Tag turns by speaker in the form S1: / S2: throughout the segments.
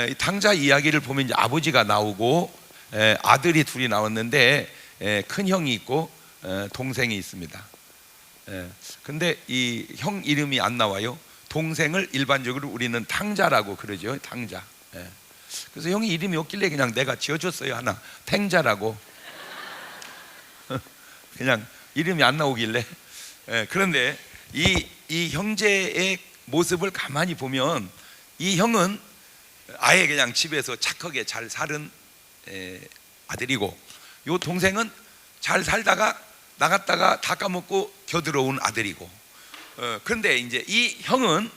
S1: 이 탕자 이야기를 보면 이제 아버지가 나오고 아들이 둘이 나왔는데 큰 형이 있고 동생이 있습니다. 근데 이 형 이름이 안 나와요. 동생을 일반적으로 우리는 탕자라고 그러죠. 탕자. 그래서 형이 이름이 없길래 그냥 내가 지어줬어요. 하나 탱자라고. 그냥 이름이 안 나오길래. 그런데 이 형제의 모습을 가만히 보면 이 형은 아예 그냥 집에서 착하게 잘 사는 아들이고, 요 동생은 잘 살다가 나갔다가 다 까먹고 겨들어온 아들이고, 그런데 이제 이 형은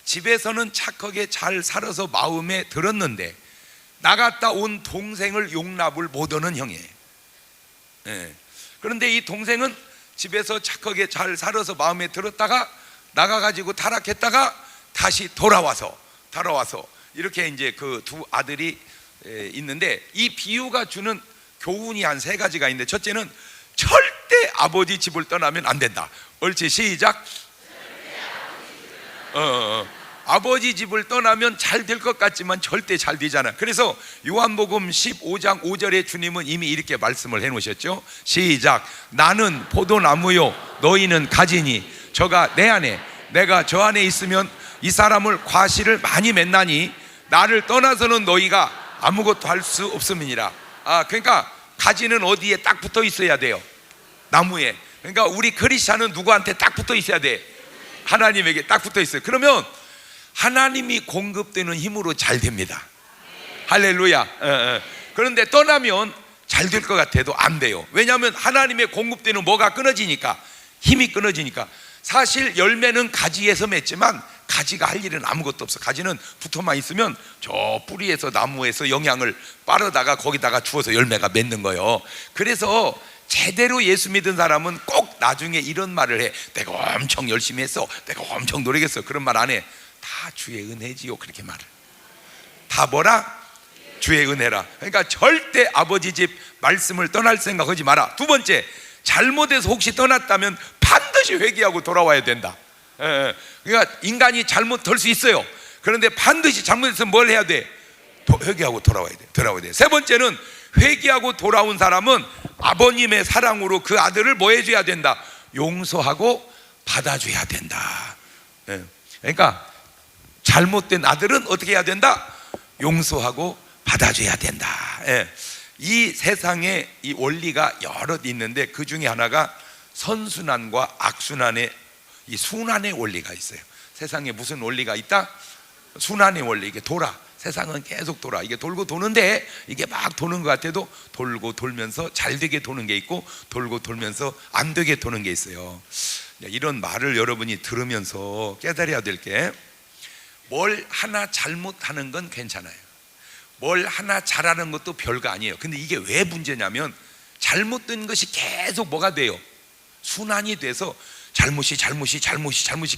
S1: 집에서는 착하게 잘 살아서 마음에 들었는데 나갔다 온 동생을 용납을 못하는 형이에요. 그런데 이 동생은 집에서 착하게 잘 살아서 마음에 들었다가 나가가지고 타락했다가 다시 돌아와서 이렇게 이제 그 두 아들이 있는데, 이 비유가 주는 교훈이 한 세 가지가 있는데, 첫째는 절대 아버지 집을 떠나면 안 된다. 옳지, 시작. 아버지 집을 떠나면 잘 될 것 같지만 절대 잘 되잖아. 그래서 요한복음 15장 5절에 주님은 이미 이렇게 말씀을 해놓으셨죠. 시작. 나는 포도나무요 너희는 가지니 저가 내 안에 내가 저 안에 있으면 이 사람을 과실을 많이 맺나니 나를 떠나서는 너희가 아무것도 할 수 없음이니라. 그러니까 가지는 어디에 딱 붙어 있어야 돼요? 나무에. 그러니까 우리 크리스찬은 누구한테 딱 붙어 있어야 돼? 하나님에게 딱 붙어 있어요. 그러면 하나님이 공급되는 힘으로 잘 됩니다. 할렐루야. 그런데 떠나면 잘 될 것 같아도 안 돼요. 왜냐하면 하나님의 공급되는 뭐가 끊어지니까, 힘이 끊어지니까. 사실 열매는 가지에서 맺지만 가지가 할 일은 아무것도 없어. 가지는 붙어만 있으면 저 뿌리에서 나무에서 영양을 빨아다가 거기다가 주워서 열매가 맺는 거예요. 그래서 제대로 예수 믿은 사람은 꼭 나중에 이런 말을 해. 내가 엄청 열심히 했어, 내가 엄청 노력했어. 그런 말 안 해. 다 주의 은혜지요. 그렇게 말을. 다 뭐라? 주의 은혜라. 그러니까 절대 아버지 집 말씀을 떠날 생각하지 마라. 두 번째, 잘못해서 혹시 떠났다면 반드시 회개하고 돌아와야 된다. 그러니까 인간이 잘못할 수 있어요. 그런데 반드시 잘못해서 뭘 해야 돼? 회개하고 돌아와야 돼. 세 번째는 회개하고 돌아온 사람은 아버님의 사랑으로 그 아들을 뭐 해줘야 된다? 용서하고 받아줘야 된다. 그러니까 잘못된 아들은 어떻게 해야 된다? 용서하고 받아줘야 된다. 이 세상에 이 원리가 여럿 있는데 그 중에 하나가 선순환과 악순환의 이 순환의 원리가 있어요. 세상에 무슨 원리가 있다? 순환의 원리. 이게 돌아. 세상은 계속 돌아. 이게 돌고 도는데 이게 막 도는 것 같아도 돌고 돌면서 잘 되게 도는 게 있고 돌고 돌면서 안 되게 도는 게 있어요. 이런 말을 여러분이 들으면서 깨달아야 될 게, 뭘 하나 잘못하는 건 괜찮아요. 뭘 하나 잘하는 것도 별거 아니에요. 근데 이게 왜 문제냐면 잘못된 것이 계속 뭐가 돼요? 순환이 돼서 잘못이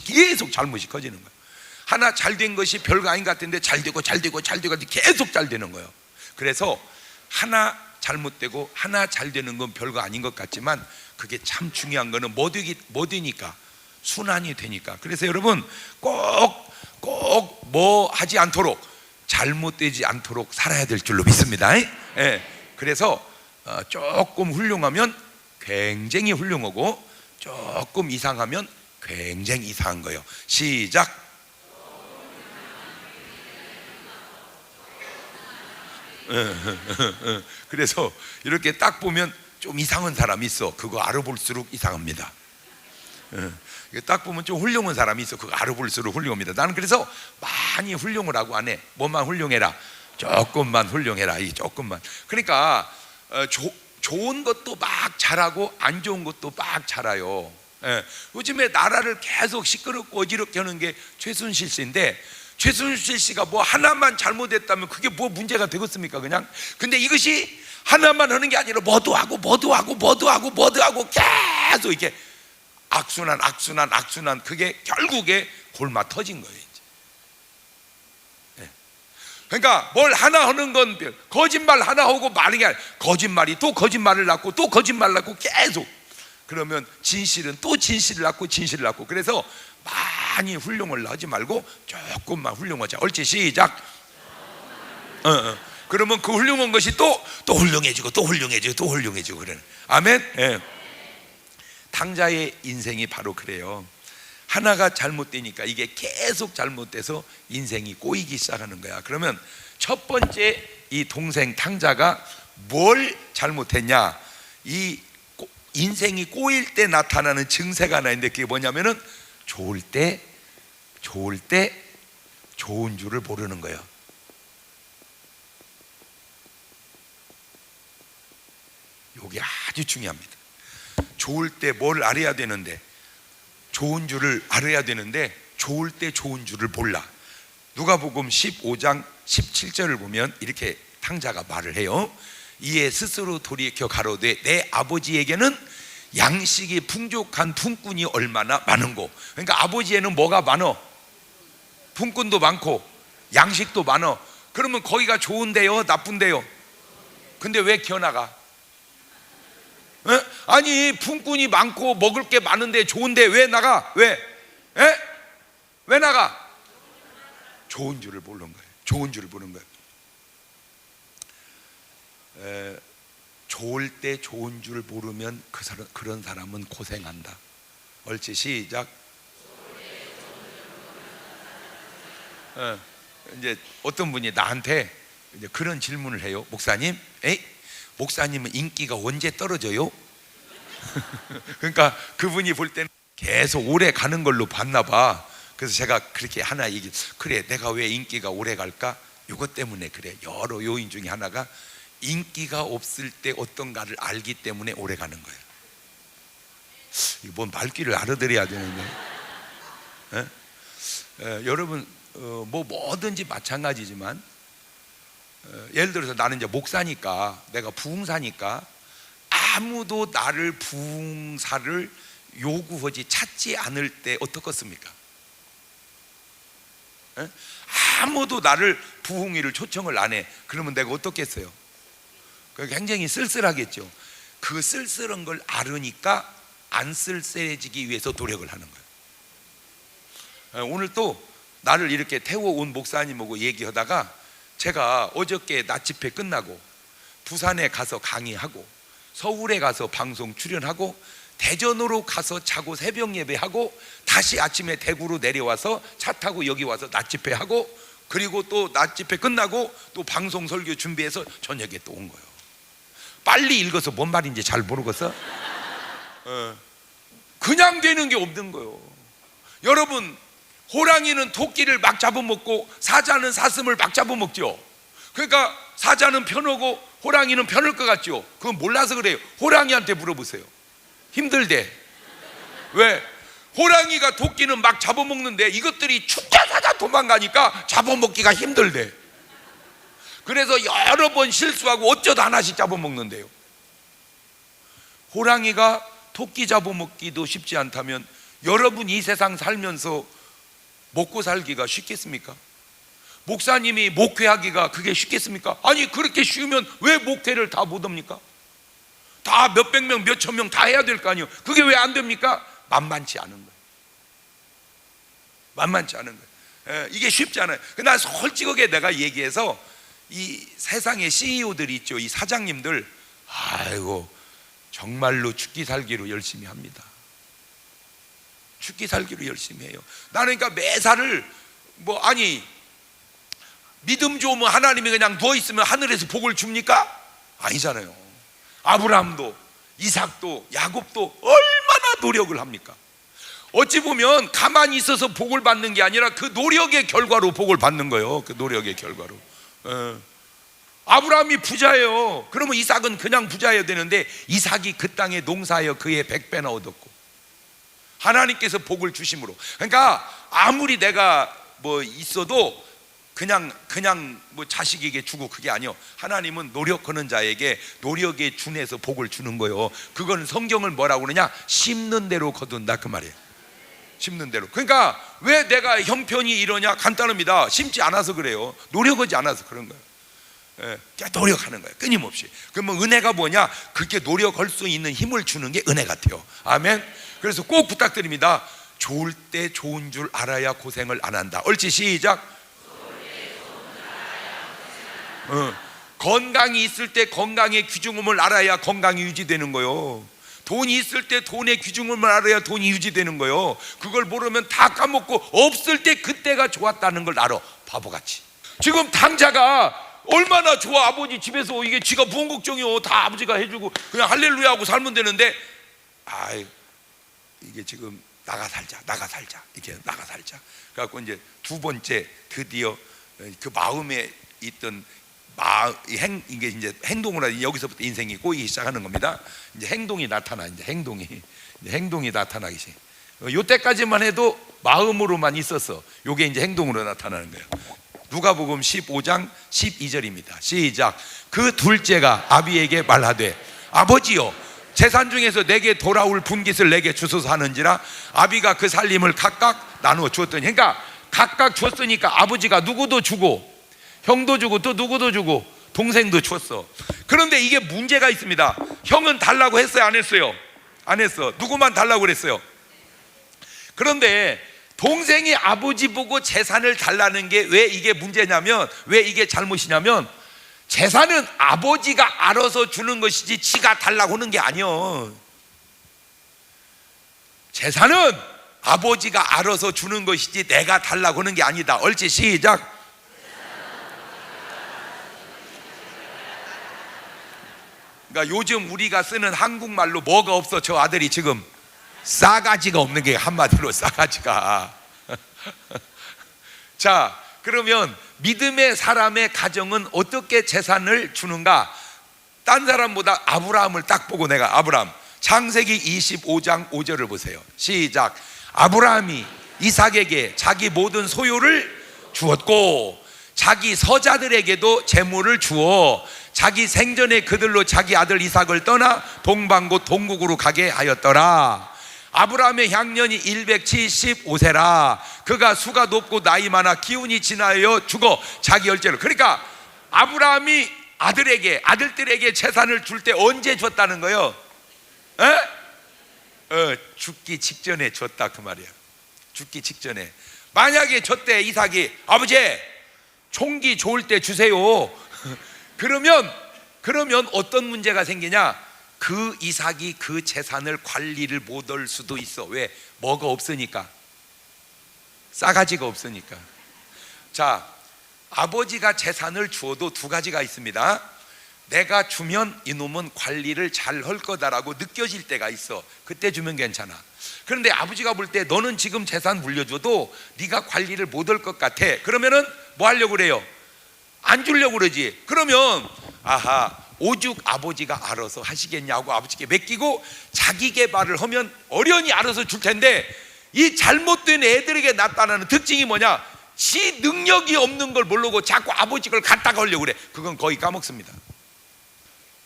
S1: 계속 잘못이 커지는 거예요. 하나 잘된 것이 별거 아닌 것 같은데 잘 되고 계속 잘 되는 거예요. 그래서 하나 잘못되고 하나 잘 되는 건 별거 아닌 것 같지만 그게 참 중요한 거는 뭐 되니까 순환이 되니까. 그래서 여러분 꼭 뭐 하지 않도록, 잘못되지 않도록 살아야 될 줄로 믿습니다. 그래서 조금 훌륭하면 굉장히 훌륭하고 조금 이상하면 굉장히 이상한 거예요. 시작. 그래서 이렇게 딱 보면 좀 이상한 사람이 있어. 그거 알아볼수록 이상합니다. 딱 보면 좀 훌륭한 사람이 있어. 그거 알아볼수록 훌륭합니다. 나는 그래서 많이 훌륭을 하고 안 해. 뭐만 훌륭해라, 조금만 훌륭해라. 이 조금만. 그러니까 좋은 것도 막 잘하고 안 좋은 것도 막 잘해요. 요즘에 나라를 계속 시끄럽고 어지럽게 하는 게 최순실 씨인데, 최순실 씨가 뭐 하나만 잘못했다면 그게 뭐 문제가 되겠습니까? 그냥. 근데 이것이 하나만 하는 게 아니라 뭐도 하고 계속 이렇게 악순환. 그게 결국에 골마 터진 거예요. 이제. 그러니까 뭘 하나 하는 건 거짓말 하나 하고 마는 게 아니라 거짓말이 또 거짓말을 낳고 또 거짓말을 낳고 계속. 그러면 진실은 또 진실을 낳고. 그래서 많이 훌륭을 하지 말고 조금만 훌륭하자. 옳지, 시작. 그러면 그 훌륭한 것이 또 훌륭해지고 또 훌륭해지고 또 훌륭해지고 그래. 아멘. 예. 탕자의 인생이 바로 그래요. 하나가 잘못되니까 이게 계속 잘못돼서 인생이 꼬이기 시작하는 거야. 그러면 첫 번째 이 동생 탕자가 뭘 잘못했냐? 이 인생이 꼬일 때 나타나는 증세가 하나 있는데 그게 뭐냐면은 좋을 때 좋은 줄을 모르는 거예요. 이게 아주 중요합니다. 좋을 때 뭘 알아야 되는데, 좋은 줄을 알아야 되는데 좋을 때 좋은 줄을 몰라. 누가복음 15장 17절을 보면 이렇게 탕자가 말을 해요. 이에 스스로 돌이켜 가로되 내 아버지에게는 양식이 풍족한 품꾼이 얼마나 많은고. 그러니까 아버지에는 뭐가 많어? 품꾼도 많고 양식도 많어. 그러면 거기가 좋은데요, 나쁜데요? 근데 왜 기어나가? 에? 아니 품꾼이 많고 먹을 게 많은데 좋은데 왜 나가? 왜? 에? 왜 나가? 좋은 줄을 모르는 거예요. 좋은 줄을 모르는 거예요. 좋을 때 좋은 줄 모르면 그런 사람은 고생한다. 옳지, 시작. 이제 어떤 분이 나한테 이제 그런 질문을 해요. 목사님, 목사님은 인기가 언제 떨어져요? 그러니까 그분이 볼 때는 계속 오래 가는 걸로 봤나 봐. 그래서 제가 그렇게 하나 얘기, 그래 내가 왜 인기가 오래 갈까? 이것 때문에 그래. 여러 요인 중에 하나가 인기가 없을 때 어떤가를 알기 때문에 오래 가는 거예요. 이거 뭔 말귀를 알아들어야 되는데. 여러분 뭐 뭐든지 마찬가지지만 예를 들어서 나는 이제 목사니까, 내가 부흥사니까 아무도 나를 부흥사를 요구하지 찾지 않을 때 어떻겠습니까? 아무도 나를 부흥회를 초청을 안 해. 그러면 내가 어떻겠어요? 굉장히 쓸쓸하겠죠. 그 쓸쓸한 걸 알으니까 안 쓸쓸해지기 위해서 노력을 하는 거예요. 오늘 또 나를 이렇게 태워온 목사님하고 얘기하다가 제가 어저께 낮 집회 끝나고 부산에 가서 강의하고 서울에 가서 방송 출연하고 대전으로 가서 자고 새벽 예배하고 다시 아침에 대구로 내려와서 차 타고 여기 와서 낮 집회하고 그리고 또 낮 집회 끝나고 또 방송 설교 준비해서 저녁에 또 온 거예요. 빨리 읽어서 뭔 말인지 잘 모르겠어. 그냥 되는 게 없는 거예요. 여러분, 호랑이는 토끼를 막 잡아먹고 사자는 사슴을 막 잡아먹죠. 그러니까 사자는 편하고 호랑이는 편할 것 같죠. 그건 몰라서 그래요. 호랑이한테 물어보세요. 힘들대. 왜? 호랑이가 토끼는 막 잡아먹는데 이것들이 축자사자 도망가니까 잡아먹기가 힘들대. 그래서 여러 번 실수하고 어쩌다 하나씩 잡아먹는데요. 호랑이가 토끼 잡아먹기도 쉽지 않다면 여러분 이 세상 살면서 먹고 살기가 쉽겠습니까? 목사님이 목회하기가 그게 쉽겠습니까? 아니 그렇게 쉬우면 왜 목회를 다 못합니까? 다 몇백 명 몇천 명 다 해야 될 거 아니에요. 그게 왜 안 됩니까? 만만치 않은 거예요. 만만치 않은 거예요. 이게 쉽지 않아요. 난 솔직하게 내가 얘기해서 이 세상의 CEO들이 있죠. 이 사장님들, 아이고 정말로 죽기 살기로 열심히 합니다. 죽기 살기로 열심히 해요. 나는 그러니까 매사를 믿음 좋으면 하나님이 그냥 누워있으면 하늘에서 복을 줍니까? 아니잖아요. 아브라함도 이삭도 야곱도 얼마나 노력을 합니까? 어찌 보면 가만히 있어서 복을 받는 게 아니라 그 노력의 결과로 복을 받는 거예요. 그 노력의 결과로. 아브라함이 부자예요. 그러면 이삭은 그냥 부자여야 되는데 이삭이 그 땅에 농사하여 그의 100배나 얻었고 하나님께서 복을 주심으로. 그러니까 아무리 내가 있어도 그냥 자식에게 주고 그게 아니요. 하나님은 노력하는 자에게 노력에 준해서 복을 주는 거예요. 그건 성경을 뭐라고 그러냐? 심는 대로 거둔다 그 말이에요. 심는 대로. 그러니까 왜 내가 형편이 이러냐? 간단합니다. 심지 않아서 그래요. 노력하지 않아서 그런 거예요. 노력하는 거예요. 끊임없이. 그러면 은혜가 뭐냐? 그렇게 노력할 수 있는 힘을 주는 게 은혜 같아요. 아멘. 그래서 꼭 부탁드립니다. 좋을 때 좋은 줄 알아야 고생을 안 한다. 옳지, 시작. 건강이 있을 때 건강의 귀중함을 알아야 건강이 유지되는 거요. 돈이 있을 때 돈의 귀중함을 알아야 돈이 유지되는 거요. 그걸 모르면 다 까먹고 없을 때 그때가 좋았다는 걸 알아. 바보같이. 지금 당자가 얼마나 좋아. 아버지 집에서 이게 지가 무슨 걱정이요. 다 아버지가 해주고 그냥 할렐루야 하고 살면 되는데, 아이 이게 지금 나가 살자 이렇게 나가 살자. 그래갖고 이제 두 번째 드디어 그 마음에 있던 이게 이제 행동을 하지. 여기서부터 인생이 꼬이기 시작하는 겁니다. 이제 행동이 나타나. 이제 행동이 나타나기 시작. 요때까지만 해도 마음으로만 있었어. 요게 이제 행동으로 나타나는 거예요. 누가복음 15장 12절입니다. 시작. 그 둘째가 아비에게 말하되 아버지여 재산 중에서 내게 돌아올 분깃을 내게 주소서 하는지라. 아비가 그 살림을 각각 나누어 주었더니, 그러니까 각각 줬으니까 아버지가 누구도 주고 형도 주고 또 누구도 주고 동생도 줬어. 그런데 이게 문제가 있습니다. 형은 달라고 했어요, 안 했어요? 안 했어. 누구만 달라고 그랬어요. 그런데 동생이 아버지 보고 재산을 달라는 게 왜 이게 문제냐면, 왜 이게 잘못이냐면, 재산은 아버지가 알아서 주는 것이지 지가 달라고 하는 게 아니요. 재산은 아버지가 알아서 주는 것이지 내가 달라고 하는 게 아니다. 옳지? 시작. 그러니까 요즘 우리가 쓰는 한국말로 뭐가 없어? 저 아들이 지금 싸가지가 없는 게 한마디로 싸가지가. 자, 그러면 믿음의 사람의 가정은 어떻게 재산을 주는가? 딴 사람보다 아브라함을 딱 보고 내가 아브라함 창세기 25장 5절을 보세요. 시작. 아브라함이 이삭에게 자기 모든 소유를 주었고 자기 서자들에게도 재물을 주어 자기 생전에 그들로 자기 아들 이삭을 떠나 동방곳 동국으로 가게 하였더라. 아브라함의 향년이 175세라. 그가 수가 높고 나이 많아 기운이 지나여 죽어 자기 열째로. 그러니까 아브라함이 아들들에게 재산을 줄 때 언제 줬다는 거예요? 죽기 직전에 줬다 그 말이야. 죽기 직전에. 만약에 줬대 이삭이 아버지 총기 좋을 때 주세요. 그러면 어떤 문제가 생기냐? 그 이삭이 그 재산을 관리를 못할 수도 있어. 왜? 뭐가 없으니까. 싸가지가 없으니까. 자, 아버지가 재산을 주어도 두 가지가 있습니다. 내가 주면 이놈은 관리를 잘 할 거다라고 느껴질 때가 있어. 그때 주면 괜찮아. 그런데 아버지가 볼 때 너는 지금 재산 물려줘도 네가 관리를 못할 것 같아. 그러면은 뭐 하려고 그래요? 안 주려고 그러지. 그러면 오죽 아버지가 알아서 하시겠냐고 아버지께 맡기고 자기 개발을 하면 어련히 알아서 줄 텐데, 이 잘못된 애들에게 나타나는 특징이 뭐냐? 지 능력이 없는 걸 모르고 자꾸 아버지 걸 갖다가 하려고 그래. 그건 거의 까먹습니다.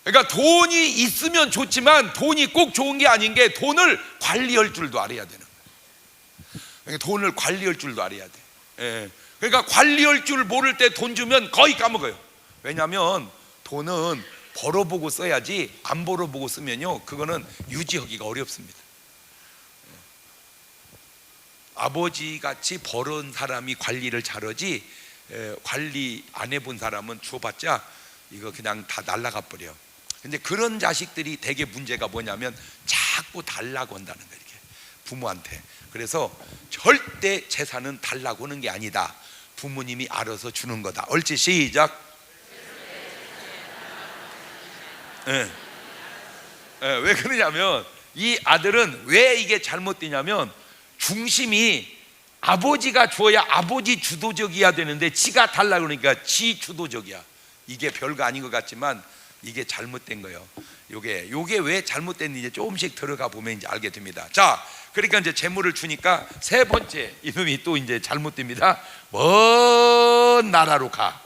S1: 그러니까 돈이 있으면 좋지만 돈이 꼭 좋은 게 아닌 게 돈을 관리할 줄도 알아야 되는 거예요. 그러니까 돈을 관리할 줄도 알아야 돼. 그러니까 관리할 줄 모를 때 돈 주면 거의 까먹어요. 왜냐하면 돈은 벌어보고 써야지 안 벌어보고 쓰면요 그거는 유지하기가 어렵습니다. 아버지같이 벌은 사람이 관리를 잘하지 관리 안 해본 사람은 줘봤자 이거 그냥 다 날라가 버려. 근데 그런 자식들이 되게 문제가 뭐냐면 자꾸 달라고 한다는 거예요, 이렇게 부모한테. 그래서 절대 재산은 달라고 하는 게 아니다. 부모님이 알아서 주는 거다. 옳지? 시작. 왜 그러냐면 이 아들은 왜 이게 잘못되냐면 중심이 아버지가 줘야 아버지 주도적이어야 되는데 지가 달라 그러니까 지 주도적이야. 이게 별거 아닌 것 같지만 이게 잘못된 거예요. 요게 왜 잘못됐는지 조금씩 들어가 보면 이제 알게 됩니다. 자, 그러니까 이제 재물을 주니까 세 번째 이놈이 또 이제 잘못됩니다. 먼 나라로 가.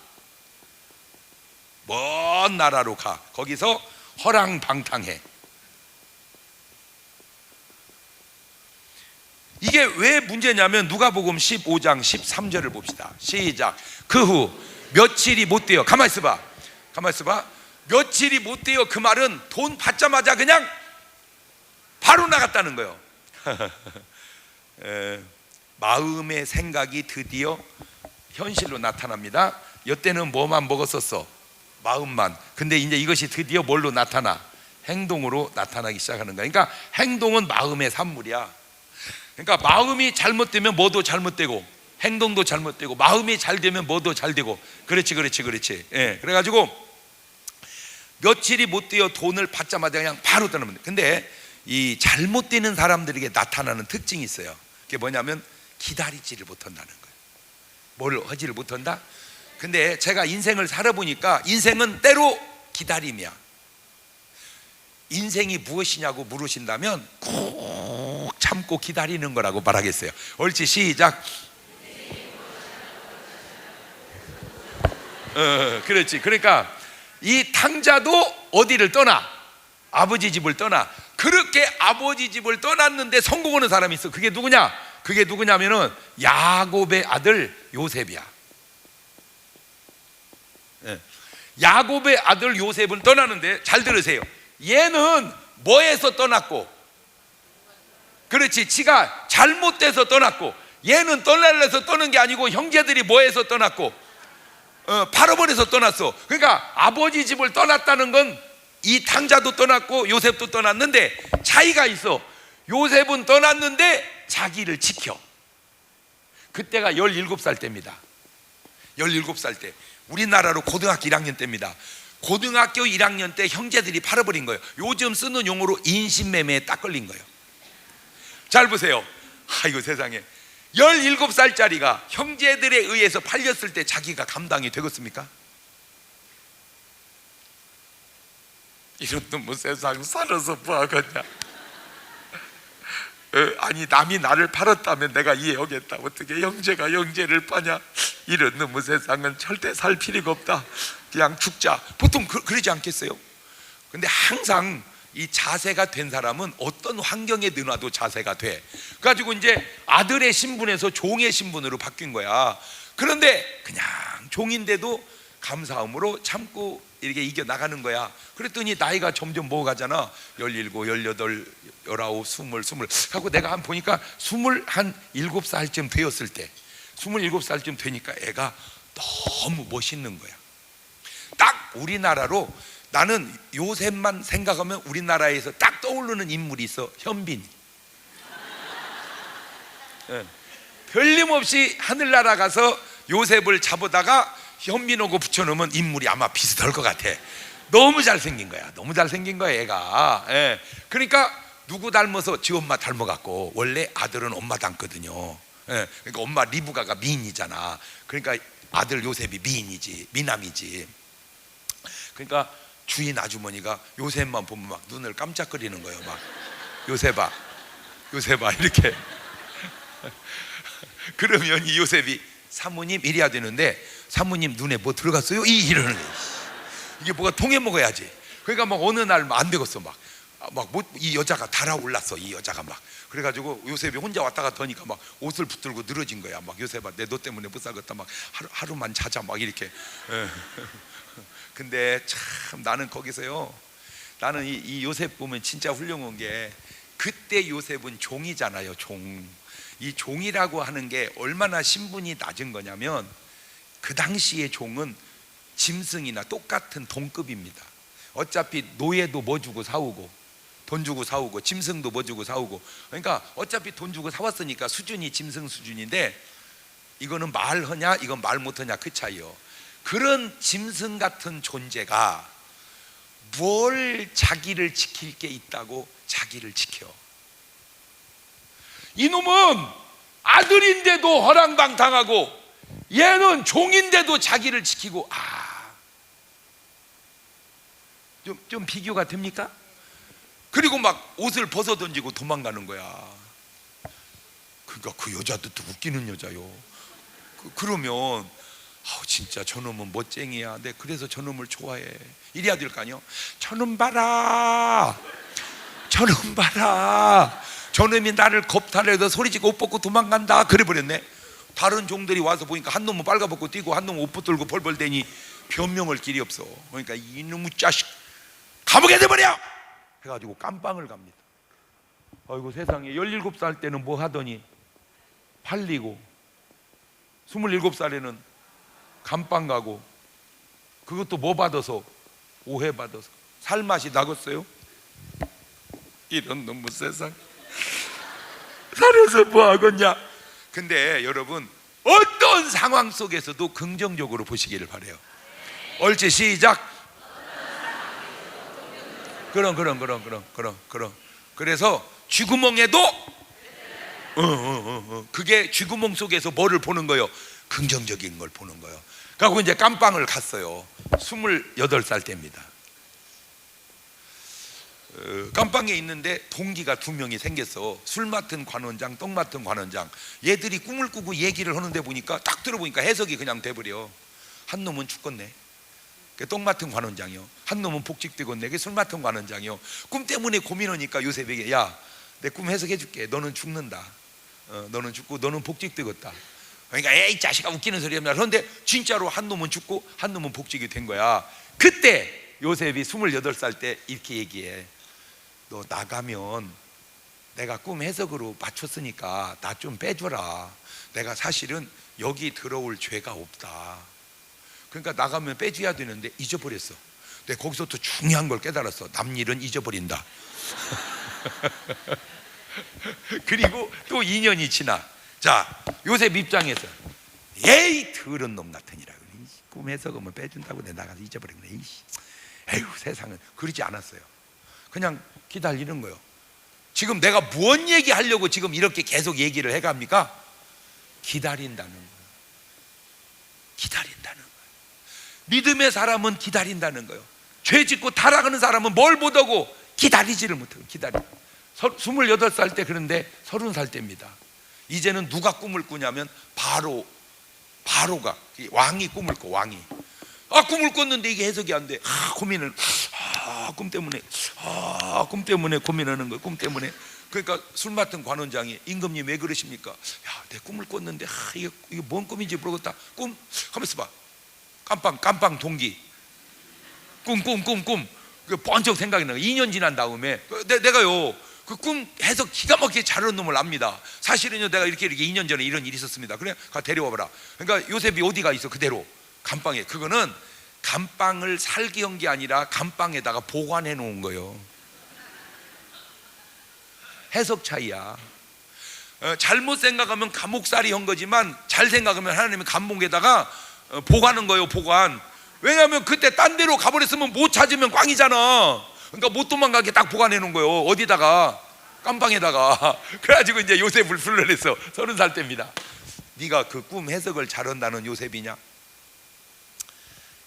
S1: 먼 나라로 가. 거기서 허랑방탕해. 이게 왜 문제냐면 누가복음 15장 13절을 봅시다. 시작. 그 후 며칠이 못 돼요. 가만히 있어봐. 며칠이 못 돼요. 그 말은 돈 받자마자 그냥 바로 나갔다는 거예요. 마음의 생각이 드디어 현실로 나타납니다. 여태는 뭐만 먹었었어? 마음만. 근데 이제 이것이 드디어 뭘로 나타나? 행동으로 나타나기 시작하는 거야. 그러니까 행동은 마음의 산물이야. 그러니까 마음이 잘못되면 뭐도 잘못되고 행동도 잘못되고, 마음이 잘 되면 뭐도 잘 되고. 그렇지. 예. 그래가지고 며칠이 못 되어 돈을 받자마자 그냥 바로 떠나면 돼. 근데 이 잘못되는 사람들에게 나타나는 특징이 있어요. 그게 뭐냐면 기다리지를 못한다는 거예요. 뭘 하지를 못한다? 근데 제가 인생을 살아보니까 인생은 때로 기다림이야. 인생이 무엇이냐고 물으신다면 꼭 참고 기다리는 거라고 말하겠어요. 옳지, 시작. 그렇지. 그러니까 이 탕자도 어디를 떠나? 아버지 집을 떠나. 그렇게 아버지 집을 떠났는데 성공하는 사람이 있어. 그게 누구냐? 그게 누구냐면은 야곱의 아들 요셉이야. 야곱의 아들 요셉은 떠나는데, 잘 들으세요. 얘는 뭐에서 떠났고? 그렇지, 지가 잘못돼서 떠났고, 얘는 떠날래서 떠는 게 아니고 형제들이 뭐에서 떠났고? 팔아버려서 떠났어. 그러니까 아버지 집을 떠났다는 건 이 탕자도 떠났고 요셉도 떠났는데 차이가 있어. 요셉은 떠났는데 자기를 지켜. 그때가 17살 때입니다. 17살 때. 우리나라로 고등학교 1학년 때입니다. 고등학교 1학년 때 형제들이 팔아버린 거예요. 요즘 쓰는 용어로 인신매매에 딱 걸린 거예요. 잘 보세요. 아이고 세상에, 17살짜리가 형제들에 의해서 팔렸을 때 자기가 감당이 되겠습니까? 이런 놈의 세상 살아서 뭐하겠냐. 아니 남이 나를 팔았다면 내가 이해하겠다. 어떻게 형제가 형제를 파냐. 이런 놈의 세상은 절대 살 필요가 없다. 그냥 죽자. 보통 그러지 않겠어요? 근데 항상 이 자세가 된 사람은 어떤 환경에 넣어놔도 자세가 돼. 그래가지고 이제 아들의 신분에서 종의 신분으로 바뀐 거야. 그런데 그냥 종인데도 감사함으로 참고 이렇게 이겨나가는 거야. 그랬더니 나이가 점점 먹어가잖아. 17, 18, 19, 20 하고 내가 한 보니까 27살쯤 되었을 때, 27살쯤 되니까 애가 너무 멋있는 거야. 딱 우리나라로, 나는 요셉만 생각하면 우리나라에서 딱 떠오르는 인물이 있어. 현빈. 별림없이 하늘나라 가서 요셉을 잡아다가 현빈하고 붙여놓으면 인물이 아마 비슷할 것 같아. 너무 잘생긴 거야. 너무 잘생긴 거야 애가. 그러니까 누구 닮아서 지 엄마 닮아갖고, 원래 아들은 엄마 닮거든요. 그러니까 엄마 리브가가 미인이잖아. 그러니까 아들 요셉이 미인이지, 미남이지. 그러니까 주인 아주머니가 요셉만 보면 막 눈을 깜짝거리는 거예요. 막 요셉아 이렇게. 그러면 이 요셉이 사모님 이래야 되는데, 사모님 눈에 뭐 들어갔어요? 이러는 거예요. 이게 뭐가 통해 먹어야지. 그러니까 막 어느 날 안 되겠어. 이 여자가 달아올랐어. 이 여자가 막. 그래가지고 요셉이 혼자 왔다 갔다 하니까 막 옷을 붙들고 늘어진 거야. 막 요셉아, 내 너 때문에 못 살겠다. 막 하루만 자자. 막 이렇게. 근데 참 나는 거기서요, 나는 이 요셉 보면 진짜 훌륭한 게, 그때 요셉은 종이잖아요. 이 종이라고 하는 게 얼마나 신분이 낮은 거냐면, 그 당시의 종은 짐승이나 똑같은 동급입니다. 어차피 노예도 뭐 주고 사오고, 돈 주고 사오고, 짐승도 뭐 주고 사오고. 그러니까 어차피 돈 주고 사왔으니까 수준이 짐승 수준인데, 이거는 말하냐 이건 말 못하냐 그 차이요. 그런 짐승 같은 존재가 뭘 자기를 지킬 게 있다고 자기를 지켜. 이놈은 아들인데도 허랑방탕하고, 얘는 종인데도 자기를 지키고. 좀 비교가 됩니까? 그리고 막 옷을 벗어 던지고 도망가는 거야. 그러니까 그 여자도 또 웃기는 여자요. 그러면 진짜 저놈은 멋쟁이야. 내 그래서 저놈을 좋아해. 이래야 될 거 아니요. 저놈 봐라. 저놈이 나를 겁탈해서 소리치고 옷 벗고 도망간다. 그래 버렸네. 다른 종들이 와서 보니까 한 놈은 빨가벗고 뛰고 한 놈은 옷 붙들고 벌벌대니 변명할 길이 없어. 그러니까 이놈의 자식 감옥에 내버려 해가지고 깜빵을 갑니다. 아이고 세상에, 17살 때는 뭐 하더니 팔리고, 27살에는 감빵 가고, 그것도 뭐 받아서? 오해 받아서. 살 맛이 나겠어요? 이런 놈의 세상, 살아서 뭐 하겠냐? 근데 여러분, 어떤 상황 속에서도 긍정적으로 보시기를 바래요. 옳지, 시작. 그럼. 그래서 쥐구멍에도 그게 쥐구멍 속에서 뭐를 보는 거예요? 긍정적인 걸 보는 거예요. 그리고 이제 깜빵을 갔어요. 28살 때입니다. 깜빵에 있는데 동기가 2명이 생겼어. 술 맡은 관원장, 떡 맡은 관원장. 얘들이 꿈을 꾸고 얘기를 하는데 보니까 딱 들어보니까 해석이 그냥 돼버려. 한 놈은 죽겠네, 떡 맡은 관원장이요. 한 놈은 복직되겠네, 술 맡은 관원장이요. 꿈 때문에 고민하니까 요셉에게, 야, 내 꿈 해석해 줄게. 너는 죽는다. 너는 죽고 너는 복직되겠다. 그러니까 에이 자식아, 웃기는 소리 합니다. 그런데 진짜로 한 놈은 죽고 한 놈은 복직이 된 거야. 그때 요셉이 28살 때 이렇게 얘기해. 너 나가면 내가 꿈 해석으로 맞췄으니까 나 좀 빼줘라. 내가 사실은 여기 들어올 죄가 없다. 그러니까 나가면 빼줘야 되는데 잊어버렸어. 근데 거기서 또 중요한 걸 깨달았어. 남일은 잊어버린다. 그리고 또 2년이 지나, 자, 요셉 입장에서 에이 더러운 놈 같으니라, 꿈 해석하면 빼준다고 내 나가서 잊어버렸네. 에휴, 세상은. 그러지 않았어요. 그냥 기다리는 거예요. 지금 내가 무언 얘기하려고 지금 이렇게 계속 얘기를 해갑니까? 기다린다는 거예요. 기다린다는 거예요. 믿음의 사람은 기다린다는 거예요. 죄 짓고 타락하는 사람은 뭘 못하고 기다리지를 못해요. 28살 때, 그런데 30살 때입니다. 이제는 누가 꿈을 꾸냐면 바로가, 왕이 꿈을 꿔. 왕이 꿈을 꿨는데 이게 해석이 안 돼. 고민을, 꿈 때문에 고민하는 거예요. 꿈 때문에. 그러니까 술 맡은 관원장이, 임금님 왜 그러십니까? 야, 내 꿈을 꿨는데 이게 뭔 꿈인지 모르겠다. 꿈? 가만있어 봐. 깜빵 동기 꿈 그 번쩍 생각이 나요. 2년 지난 다음에 내가요 그 꿈 해석 기가 막히게 잘하는 놈을 압니다. 사실은요, 내가 이렇게 2년 전에 이런 일이 있었습니다. 그래, 가 데려와 봐라. 그러니까 요셉이 어디가 있어? 그대로 감방에. 그거는 감방을 살게 한 게 아니라 감방에다가 보관해 놓은 거예요. 해석 차이야. 잘못 생각하면 감옥살이 한 거지만, 잘 생각하면 하나님이 감옥에다가 보관한 거예요. 보관. 왜냐하면 그때 딴 데로 가버렸으면 못 찾으면 꽝이잖아. 그러니까 못 도망가게 딱 보관해 놓은 거예요. 어디다가? 깜방에다가. 그래가지고 이제 요셉을 불러냈어. 30살 때입니다. 네가 그 꿈 해석을 잘한다는 요셉이냐?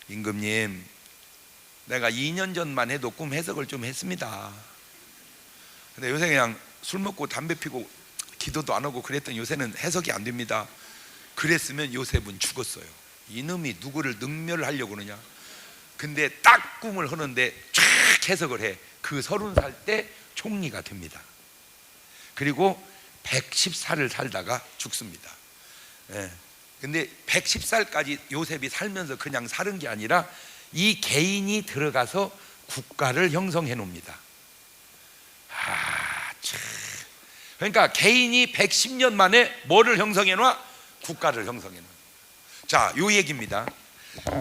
S1: 임금님, 내가 2년 전만 해도 꿈 해석을 좀 했습니다. 근데 요새 그냥 술 먹고 담배 피고 기도도 안 하고 그랬더니 요새는 해석이 안 됩니다. 그랬으면 요셉은 죽었어요. 이놈이 누구를 능멸하려고 그러냐. 근데 딱 꿈을 하는데 쫙 해석을 해. 그 30살 때 총리가 됩니다. 그리고 110살을 살다가 죽습니다. 근데 110살까지 요셉이 살면서 그냥 사는 게 아니라 이 개인이 들어가서 국가를 형성해 놓습니다. 참. 그러니까 개인이 110년 만에 뭐를 형성해 놔? 국가를 형성해 놔. 자, 요 얘기입니다.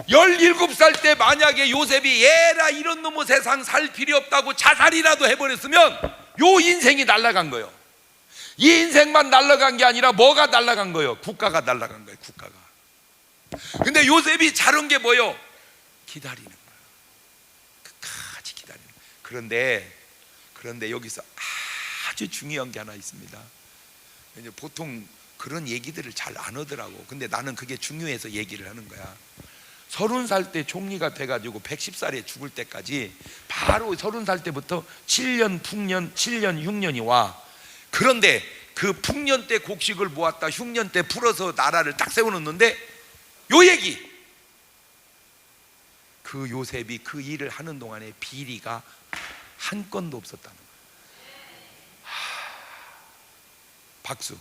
S1: 17살 때 만약에 요셉이 얘라 이런 놈의 세상 살 필요 없다고 자살이라도 해버렸으면 요 인생이 날아간 거예요. 이 인생만 날아간 게 아니라 뭐가 날아간 거예요? 국가가 날아간 거예요. 국가가. 근데 요셉이 잘한 게 뭐예요? 기다리는 거예요. 끝까지 기다리는 거예요. 그런데 여기서 아주 중요한 게 하나 있습니다. 보통 그런 얘기들을 잘 안 하더라고. 근데 나는 그게 중요해서 얘기를 하는 거야. 30살 때 총리가 돼가지고 110살에 죽을 때까지 바로 30살 때부터 7년 풍년, 7년 흉년이 와. 그런데 그 풍년 때 곡식을 모았다 흉년 때 풀어서 나라를 딱 세워놓는데 요 얘기, 그 요셉이 그 일을 하는 동안에 비리가 한 건도 없었다는 거예요. 박수.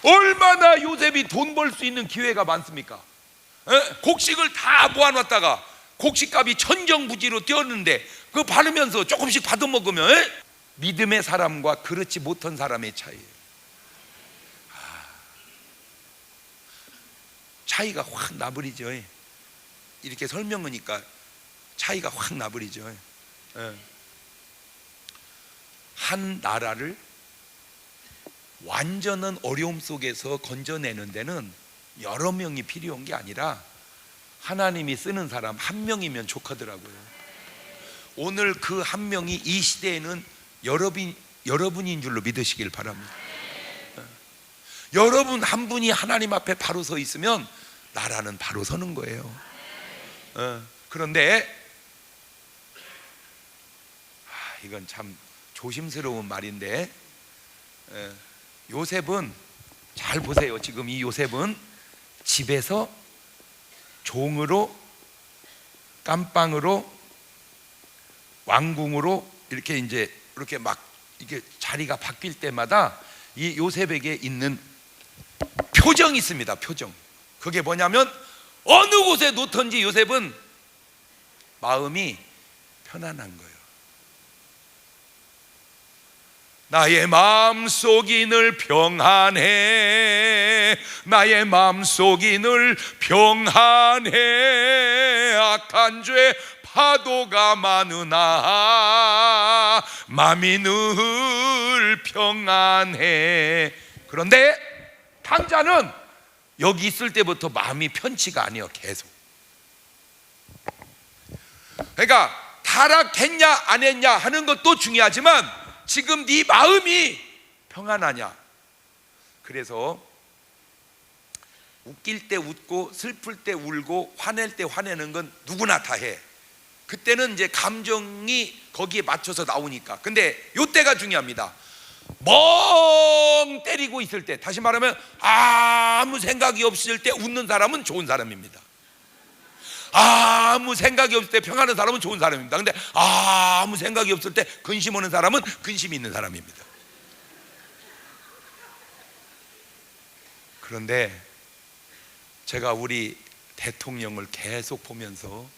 S1: 얼마나 요셉이 돈 벌 수 있는 기회가 많습니까? 곡식을 다 모아놨다가 곡식값이 천정부지로 뛰었는데 그거 바르면서 조금씩 받아먹으면 믿음의 사람과 그렇지 못한 사람의 차이예요. 차이가 확 나버리죠. 이렇게 설명하니까 차이가 확 나버리죠. 한 나라를 완전한 어려움 속에서 건져내는 데는 여러 명이 필요한 게 아니라 하나님이 쓰는 사람 한 명이면 족하더라고요. 오늘 그 한 명이 이 시대에는 여러분인 줄로 믿으시길 바랍니다. 여러분 한 분이 하나님 앞에 바로 서 있으면 나라는 바로 서는 거예요. 그런데 이건 참 조심스러운 말인데, 요셉은 잘 보세요. 지금 이 요셉은 집에서 종으로, 깜빵으로, 왕궁으로 이렇게 이렇게 막 이게 자리가 바뀔 때마다 이 요셉에게 있는 표정이 있습니다. 표정. 그게 뭐냐면 어느 곳에 놓던지 요셉은 마음이 편안한 거예요. 나의 마음속이 늘 평안해, 나의 마음속이 늘 평안해. 악한 죄 파도가 많으나 마음이 늘 평안해. 그런데 탕자는 여기 있을 때부터 마음이 편치가 아니에요. 계속. 그러니까 타락했냐 안 했냐 하는 것도 중요하지만 지금 네 마음이 평안하냐. 그래서 웃길 때 웃고 슬플 때 울고 화낼 때 화내는 건 누구나 다 해. 그때는 이제 감정이 거기에 맞춰서 나오니까. 근데 요때가 중요합니다. 멍 때리고 있을 때, 다시 말하면 아무 생각이 없을 때 웃는 사람은 좋은 사람입니다. 아무 생각이 없을 때 평안한 사람은 좋은 사람입니다. 근데 아무 생각이 없을 때 근심 오는 사람은 근심이 있는 사람입니다. 그런데 제가 우리 대통령을 계속 보면서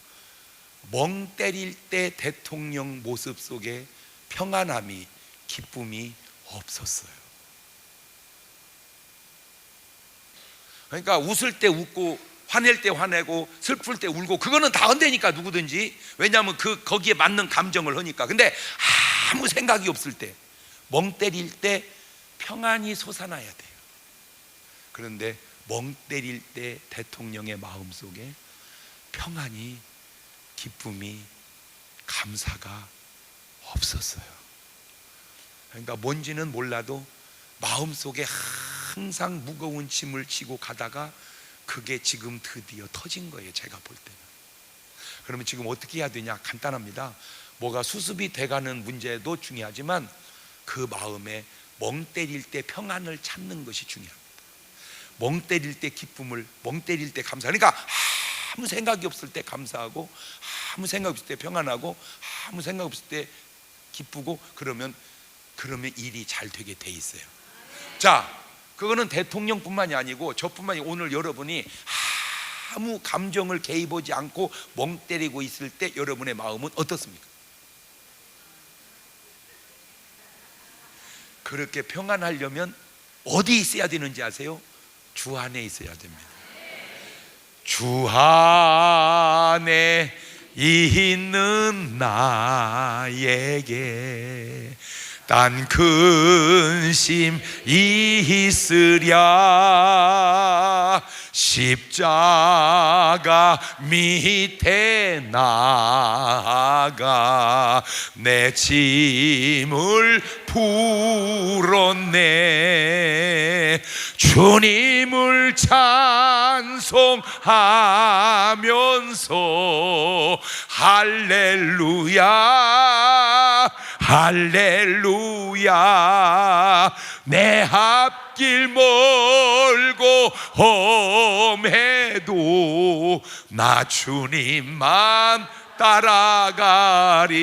S1: 멍 때릴 때 대통령 모습 속에 평안함이, 기쁨이 없었어요. 그러니까 웃을 때 웃고 화낼 때 화내고 슬플 때 울고 그거는 다 한다니까, 누구든지. 왜냐하면 거기에 맞는 감정을 하니까. 근데 아무 생각이 없을 때, 멍 때릴 때 평안이 솟아나야 돼요. 그런데 멍 때릴 때 대통령의 마음속에 평안이, 기쁨이, 감사가 없었어요. 그러니까 뭔지는 몰라도 마음속에 항상 무거운 짐을 지고 가다가 그게 지금 드디어 터진 거예요. 제가 볼 때는. 그러면 지금 어떻게 해야 되냐? 간단합니다. 뭐가 수습이 돼가는 문제도 중요하지만 그 마음에 멍 때릴 때 평안을 찾는 것이 중요합니다. 멍 때릴 때 기쁨을, 멍 때릴 때 감사. 그러니까 아무 생각이 없을 때 감사하고, 아무 생각 없을 때 평안하고, 아무 생각 없을 때 기쁘고, 그러면 일이 잘 되게 돼 있어요. 자, 그거는 대통령뿐만이 아니고 저뿐만이, 오늘 여러분이 아무 감정을 개입하지 않고 멍 때리고 있을 때 여러분의 마음은 어떻습니까? 그렇게 평안하려면 어디 있어야 되는지 아세요? 주 안에 있어야 됩니다. 주 안에 있는 나에게 딴 근심 있으랴. 십자가 밑에 나가 내 짐을 풀었네. 주님을 찬송하면서 할렐루야 할렐루야. 내 앞길 멀고 험해도 나 주님만 따라가리.